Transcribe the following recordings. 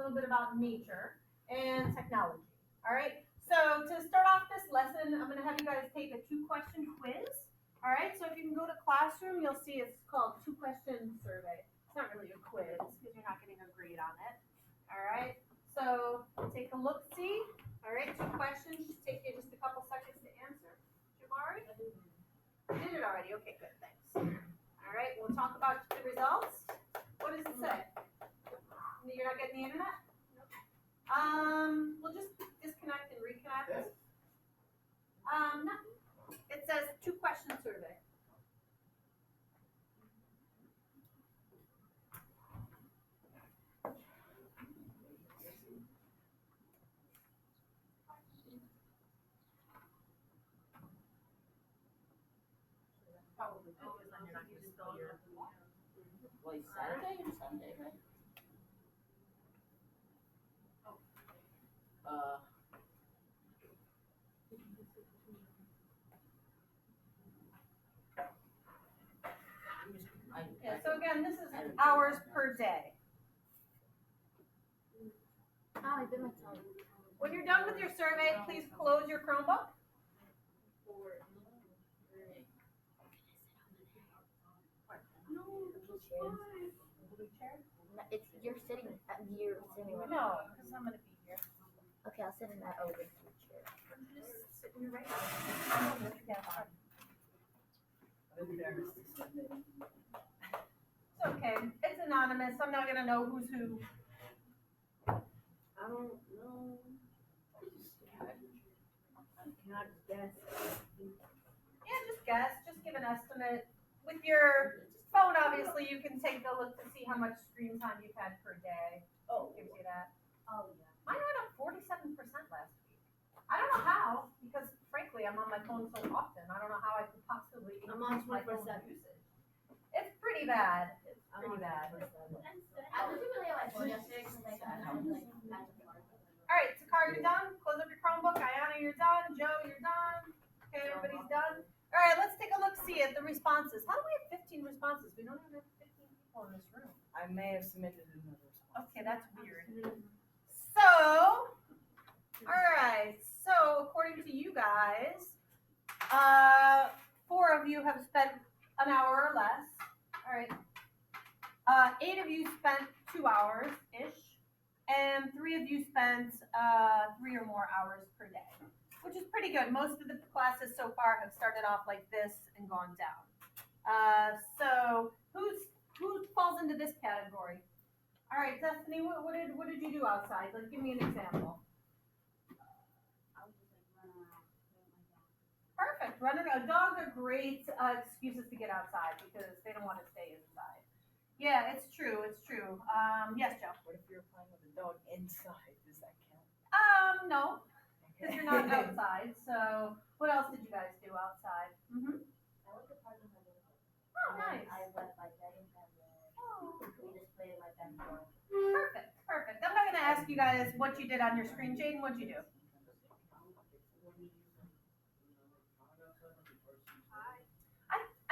little bit about nature and technology. All right. So to start off this lesson, I'm going to have you guys take a 2-question quiz. All right. So if you can go to Classroom, you'll see it's called 2-question survey. It's not really a quiz because you're not getting a grade on it. All right. So take a look. See. All right. 2 questions. Just take you just a couple seconds to answer. Jamari. You did it already. Okay. Good. Thanks. All right. We'll talk about the results. What does it say? You're not getting the internet? We'll just disconnect and reconnect. Nothing. It says 2-question survey. Probably because then you're not going to spill your. Like Saturday and Sunday, right? Yeah, so again, this is hours per day. When you're done with your survey, please close your Chromebook. It's you're sitting right No, because I'm going to be here. Okay, I'll sit in that over chair. Just sit in your right. It's okay. It's anonymous. I'm not going to know who's who. I don't know. I cannot guess. Yeah, just guess. Just give an estimate. With your phone, obviously, you can take a look to see how much screen time you've had per day. Oh, Gives you that. oh yeah. Mine went up 47% last week. I don't know how, because frankly, I'm on my phone so often. I don't know how I could possibly I'm on increase my phone 24/7. usage. It's pretty bad. It's I'm pretty on bad. 24/7. I was really on my phone yesterday because All right, Takar, you're done. Close up your Chromebook. Ayana, you're done. Joe, you're done. Okay, everybody's done. All right, let's take a look. See at the responses. How do we have 15 responses? We don't even have 15 people in this room. I may have submitted another response. Okay, that's weird. So, all right. So, according to you guys, 4 of you have spent an hour or less. All right. 8 of you spent 2 hours ish, and 3 of you spent 3 or more hours per day, which is pretty good. Most of the classes so far have started off like this and gone down. So, who falls into this category? All right, Destiny, what did you do outside? Like, give me an example. Perfect. Running. Dogs are great excuses to get outside because they don't want to stay inside. Yeah, it's true. It's true. Yes, Joe. What if you're playing with a dog inside? Does that count? No, because you're not outside. So, what else did you guys do outside? Mm-hmm. I went to park in my neighborhood. Oh, nice. I left my bedding and we just played in my backyard. Perfect. Perfect. I'm not going to ask you guys what you did on your screen. Jaden, what'd you do?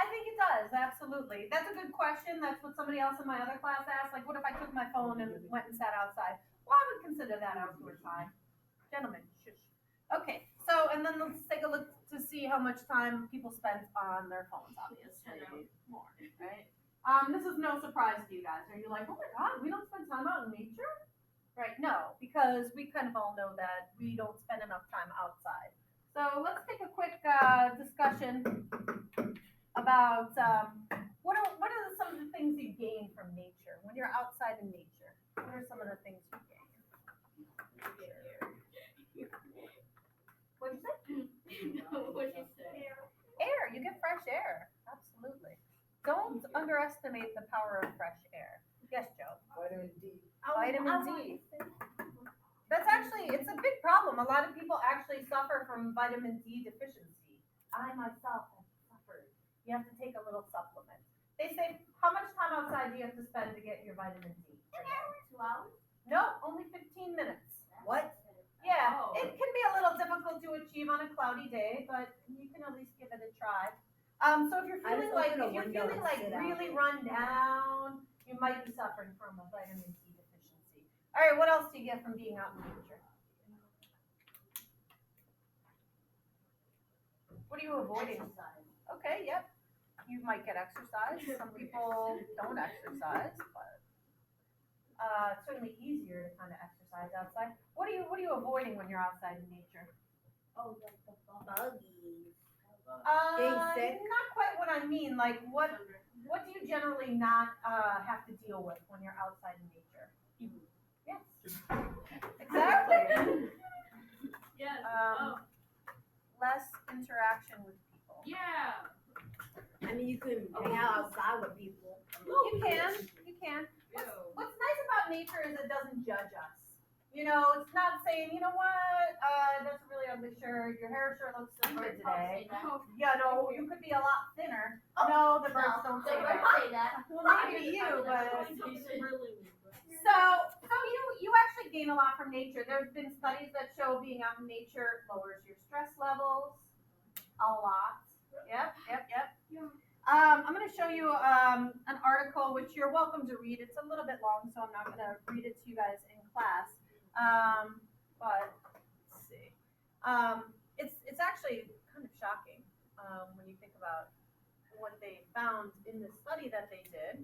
I think it does, absolutely. That's a good question. That's what somebody else in my other class asked. Like, what if I took my phone and went and sat outside? Well, I would consider that outdoor time. Gentlemen, shush. Okay, so, and then let's take a look to see how much time people spend on their phones, obviously. More, right? This is no surprise to you guys. Are you like, oh my God, we don't spend time out in nature? Right, no, because we kind of all know that we don't spend enough time outside. So let's take a quick discussion about what are some of the things you gain from nature when you're outside in nature? What are some of the things you gain? What'd you say? Air. You get fresh air. Absolutely. Don't underestimate the power of fresh air. Yes, Joe. Vitamin D. Vitamin D. That's actually, it's a big problem. A lot of people actually suffer from vitamin D deficiency. I myself have suffered. You have to take a little supplement. They say, how much time outside do you have to spend to get your vitamin D? 2 hours? No, only 15 minutes. What? Yeah, it can be a little difficult to achieve on a cloudy day, but you can at least give it a try. So if you're feeling like really run down, you might be suffering from a vitamin D deficiency. All right, what else do you get from being out in nature? What are you avoiding? Exercise. Okay, yep. You might get exercise. Some people don't exercise, but it's certainly easier to kind of exercise outside. What are you avoiding when you're outside in nature? Oh, like the buggies. Not quite what I mean. Like what do you generally not have to deal with when you're outside in nature? Yes. Exactly. Yes. Less interaction with people. Yeah. I mean, you can hang out outside with people. You can. What's nice about nature is it doesn't judge us. You know, it's not saying, you know what, that's a really ugly shirt. Your hair sure looks so good today. You know, you could be a lot thinner. No, the birds don't say that. say that. Well, maybe you, but so you actually gain a lot from nature. There's been studies that show being out in nature lowers your stress levels a lot. Yep. I'm going to show you an article which you're welcome to read. It's a little bit long, so I'm not going to read it to you guys in class. But let's see. It's actually kind of shocking when you think about what they found in the study that they did.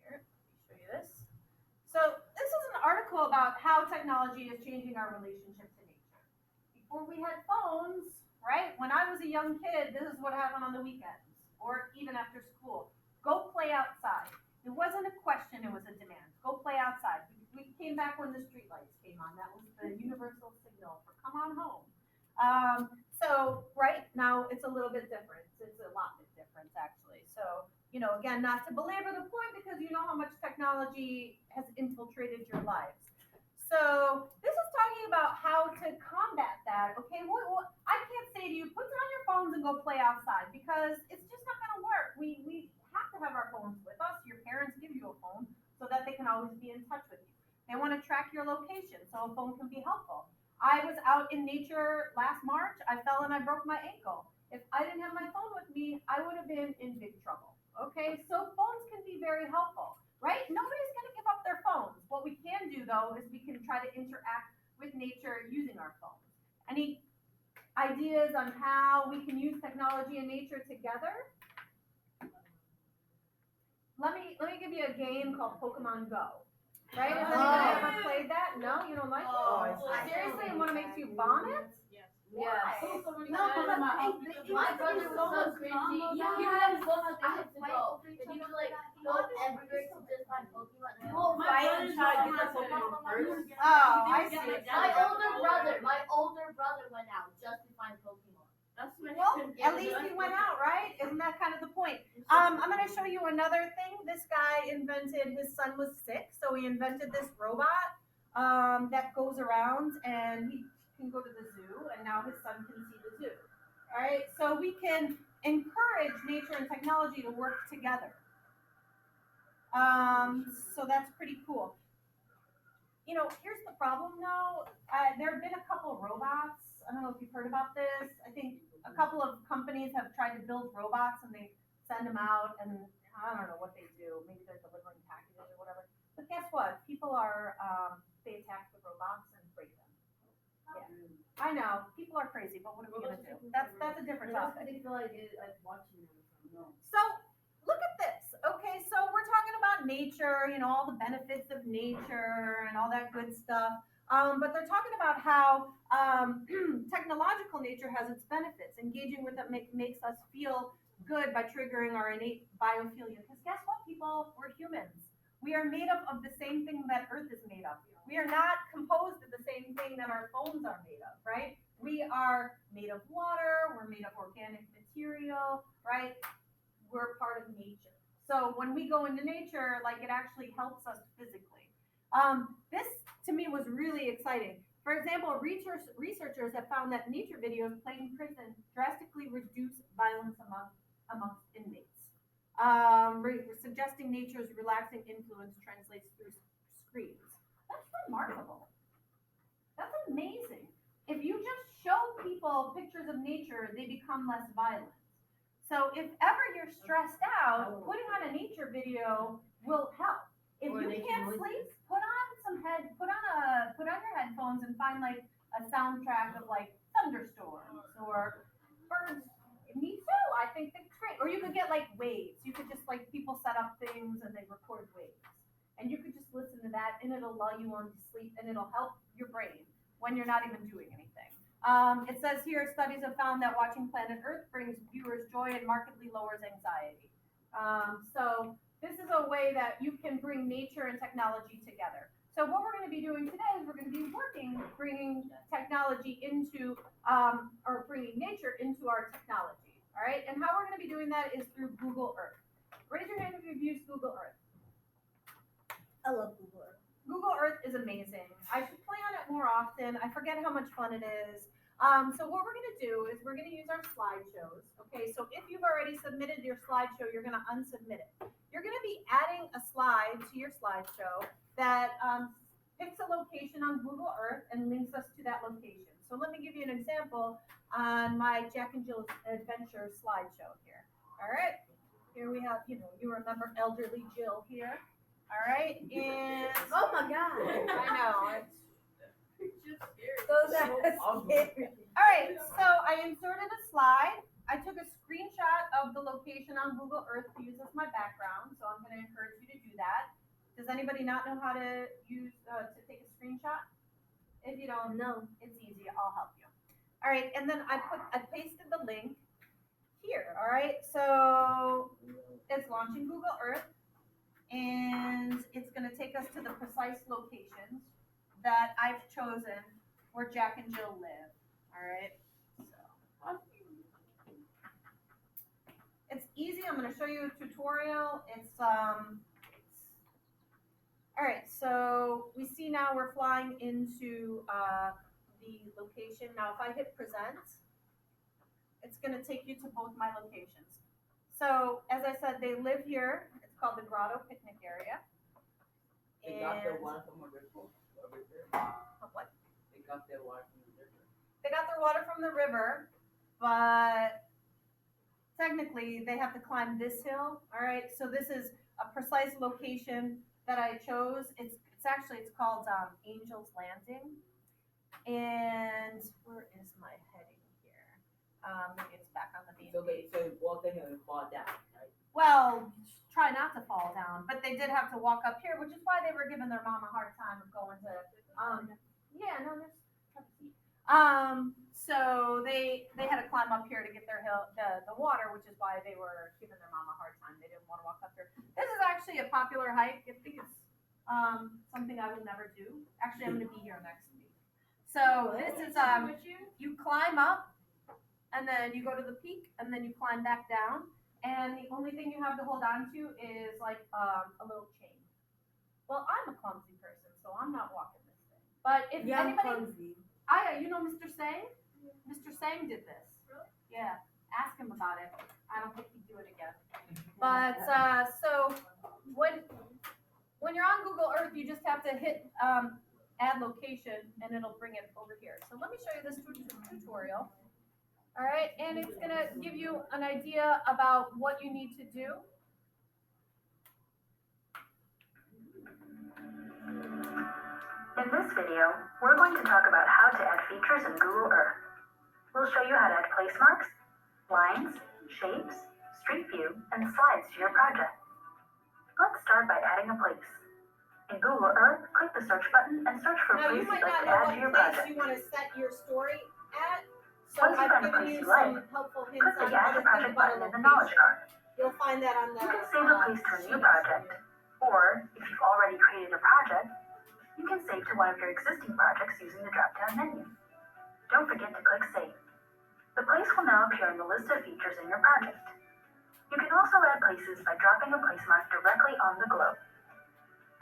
Here, let me show you this. So this is an article about how technology is changing our relationship to nature. Before we had phones, right? When I was a young kid, this is what happened on the weekends or even after school. Go play outside. It wasn't a question, it was a demand. Go play outside. We came back when the street lights came on. That was the universal signal for come on home. So right now it's a little bit different. It's a lot bit different actually. So, you know, again, not to belabor the point because you know how much technology has infiltrated your lives. So this is talking about how to combat that. Okay, what I can't say to you, put down your phones and go play outside because it's just not going to work. We have to have our phones with us. Your parents give you a phone so that they can always be in touch with you. They want to track your location, so a phone can be helpful. I was out in nature last March. I fell and I broke my ankle. If I didn't have my phone with me, I would have been in big trouble. Okay, so phones can be very helpful. Right? Nobody's going to give up their phones. What we can do, though, is we can try to interact with nature using our phones. Any ideas on how we can use technology and nature together? Let me give you a game called Pokemon Go. Right? Has anybody ever played that? No, you don't like it? Seriously, and what makes you vomit? Yes. No, because My brother was so crazy. Yeah. He had so much time to go. And he would like go everywhere to just find Pokemon. He will fight and try to get the Pokemon first. Oh, I see. My older brother went out just to find Pokemon. Well, at least he went out, right? Isn't that kind of the point? I'm going to show you another thing. This guy invented, his son was sick, so he invented this robot that goes around and he can go to the zoo, and now his son can see the zoo. All right, so we can encourage nature and technology to work together. So that's pretty cool. You know, here's the problem though. There have been a couple robots. I don't know if you've heard about this. I think a couple of companies have tried to build robots and they send them out and I don't know what they do. Maybe they're delivering packages or whatever. But guess what? People are, they attack the robots and break them. Yeah. I know. People are crazy, but what are we going to do? That's a different topic. So look at this. Okay, so we're talking about nature, you know, all the benefits of nature and all that good stuff. But they're talking about how technological nature has its benefits. Engaging with it makes us feel good by triggering our innate biophilia. Because guess what, people? We're humans. We are made up of the same thing that Earth is made of. We are not composed of the same thing that our phones are made of, right? We are made of water. We're made of organic material, right? We're part of nature. So when we go into nature, like it actually helps us physically. This to me was really exciting. For example, researchers have found that nature videos played in prison drastically reduce violence amongst inmates. Suggesting nature's relaxing influence translates through screens. That's remarkable. That's amazing. If you just show people pictures of nature, they become less violent. So if ever you're stressed out, putting on a nature video will help. If you can't sleep, put on some on your headphones and find like a soundtrack of like thunderstorms or birds. Me too. I think that's great. Or you could get like waves. You could just like people set up things and they record waves, and you could just listen to that, and it'll lull you on to sleep, and it'll help your brain when you're not even doing anything. It says here, studies have found that watching Planet Earth brings viewers joy and markedly lowers anxiety. So this is a way that you can bring nature and technology together. So what we're going to be doing today is we're going to be bringing technology into, or bringing nature into our technology. All right, and how we're going to be doing that is through Google Earth. Raise your hand if you've used Google Earth. I love Google Earth. Google Earth is amazing. I should play on it more often. I forget how much fun it is. So what we're going to do is we're going to use our slideshows. Okay, so if you've already submitted your slideshow, you're going to unsubmit it. You're going to be adding a slide to your slideshow that picks a location on Google Earth and links us to that location. So let me give you an example on my Jack and Jill's Adventure slideshow here. All right, here we have, you remember elderly Jill here. All right, and Oh my God. I know, So that's scary. all right, so I inserted a slide. I took a screenshot of the location on Google Earth to use as my background, so I'm going to encourage you to do that. Does anybody not know how to use to take a screenshot? If you don't know, it's easy. I'll help you. All right, and then I pasted the link here. All right, so it's launching Google Earth, and it's going to take us to the precise locations that I've chosen where Jack and Jill live. All right, so it's easy. I'm going to show you a tutorial. All right, so we see now we're flying into the location. Now, if I hit present, it's going to take you to both my locations. So, as I said, they live here. It's called the Grotto Picnic Area. They got their water from a river. What? They got their water from the river. They got their water from the river, but technically they have to climb this hill. All right, so this is a precise location that I chose. It's called Angel's Landing. And where is my heading here? Maybe it's back on the main page. So walk in here and fall down, right? Well, try not to fall down, but they did have to walk up here, which is why they were giving their mom a hard time of going to so they had to climb up here to get their the water, which is why they were giving their mom a hard time. They didn't want to walk up here. This is actually a popular hike. I think it's something I will never do. Actually, I'm going to be here next week. So this is you climb up, and then you go to the peak, and then you climb back down, and the only thing you have to hold on to is like a little chain. Well, I'm a clumsy person, so I'm not walking this thing. But if anybody, Clumsy. you know Mr. Sang? Mr. Sang did this. Really? Yeah, ask him about it. I don't think he'd do it again. But so when you're on Google Earth, you just have to hit add location, and it'll bring it over here. So let me show you this tutorial. All right, and it's gonna give you an idea about what you need to do. In this video, we're going to talk about how to add features in Google Earth. We'll show you how to add place marks, lines, shapes, street view, and slides to your project. Let's start by adding a place. In Google Earth, click the search button and search for a Now place you you'd might like not to know add to your what place project. you want to set your story at. So Once you I've find a given place you you like, some helpful hints click on the how Add to to think Project about a button in the knowledge location. card. You'll find that on the You can save a place to a new project, or if you've already created a project, you can save to one of your existing projects using the drop-down menu. Don't forget to click Save. The place will now appear in the list of features in your project. You can also add places by dropping a place mark directly on the globe.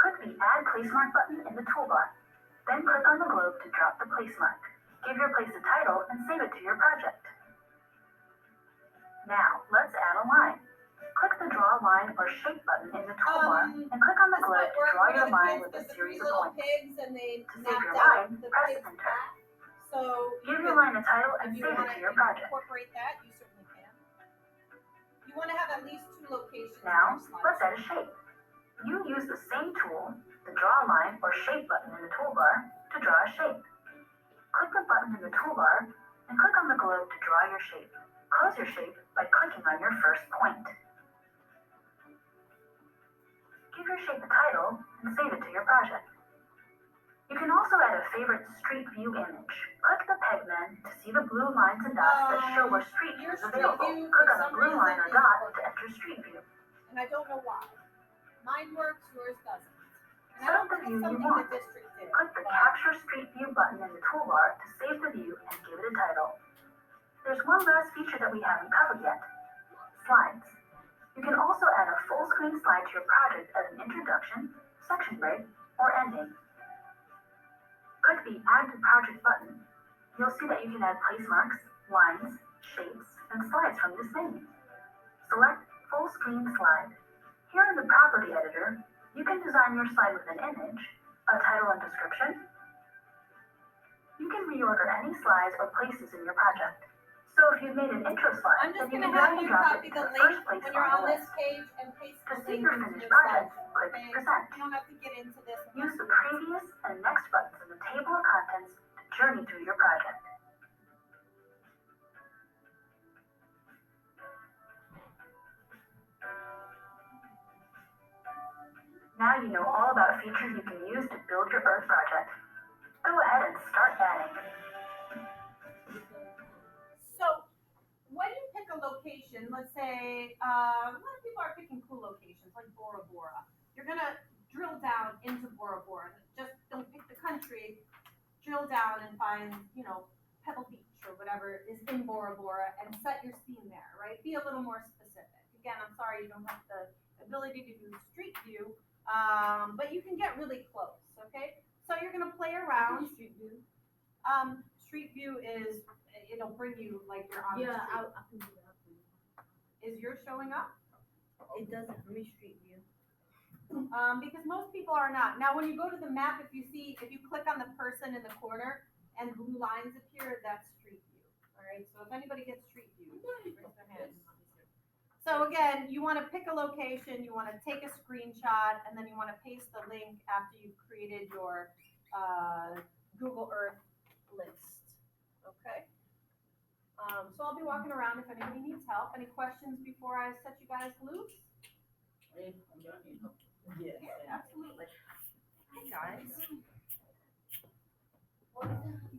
Click the Add Place Mark button in the toolbar. Then click on the globe to drop the place mark. Give your place a title and save it to your project. Now, let's add a line. Click the Draw Line or Shape button in the toolbar and click on the This globe might to work draw for your the line kids with a because the series three of little points. pigs and they To save mapped your out line, the press pig's Enter. path. So Give you your can, line a title and if you save want it to to your project. incorporate that, you certainly can. You want to have at least 2 locations. Now, in your let's slideshow. add a shape. You use the same tool, the Draw Line or Shape button in the toolbar, to to draw a shape. Click the button in the toolbar and click on the globe to draw your shape. Close your shape by clicking on your first point. Give your shape a title and save it to your project. You can also add a favorite Street View image. Click the pegman to see the blue lines and dots that show where Street View your is Street available. View, Click for on the some blue line reason, or is dot working. to enter Street View. And I don't know why. Mine works, yours doesn't. And I Set don't up the think view it's you something want. the district did. Click the but- Capture Street View button in the toolbar to save the view and give it a title. There's one last feature that we haven't covered yet. Slides. You can also add a full screen slide to your project as an introduction, section break, or ending. Click the Add to Project button. You'll see that you can add place marks, lines, shapes, and slides from this menu. Select Full Screen Slide. Here in the Property Editor, you can design your slide with an image, a title and description. You can reorder any slides or places in your project. So if you've made an intro slide, I'm just then you gonna can have drag and you drop copy it to the the link first place when you're on on the this list. page and paste To the see link your into finished your project, slideshow, click okay? Present. You don't have to get into this. Use the previous and next buttons in the table of contents to journey through your project. Now you know all about features you can use to build your Earth project. Go ahead and start adding. So, when you pick a location, let's say, a lot of people are picking cool locations like Bora Bora. You're gonna drill down into Bora Bora. Just don't pick the country. Drill down and find, Pebble Beach or whatever is in Bora Bora and set your scene there, right? Be a little more specific. Again, I'm sorry you don't have the ability to do Street View, but you can get really close, okay? So you're gonna play around. Street View. Street View is, it'll bring you like you're on the Yeah, street. I can do that for you. Is yours showing up? It doesn't for me, Street View. Because most people are not. Now, when you go to the map, if you click on the person in the corner and blue lines appear, that's Street View. All right. So if anybody gets Street View, raise their hand. So again, you want to pick a location, you want to take a screenshot, and then you want to paste the link after you've created your Google Earth list. Okay. So I'll be walking around if anybody needs help. Any questions before I set you guys loose? Yes. Yeah, absolutely. Hey guys. What is it?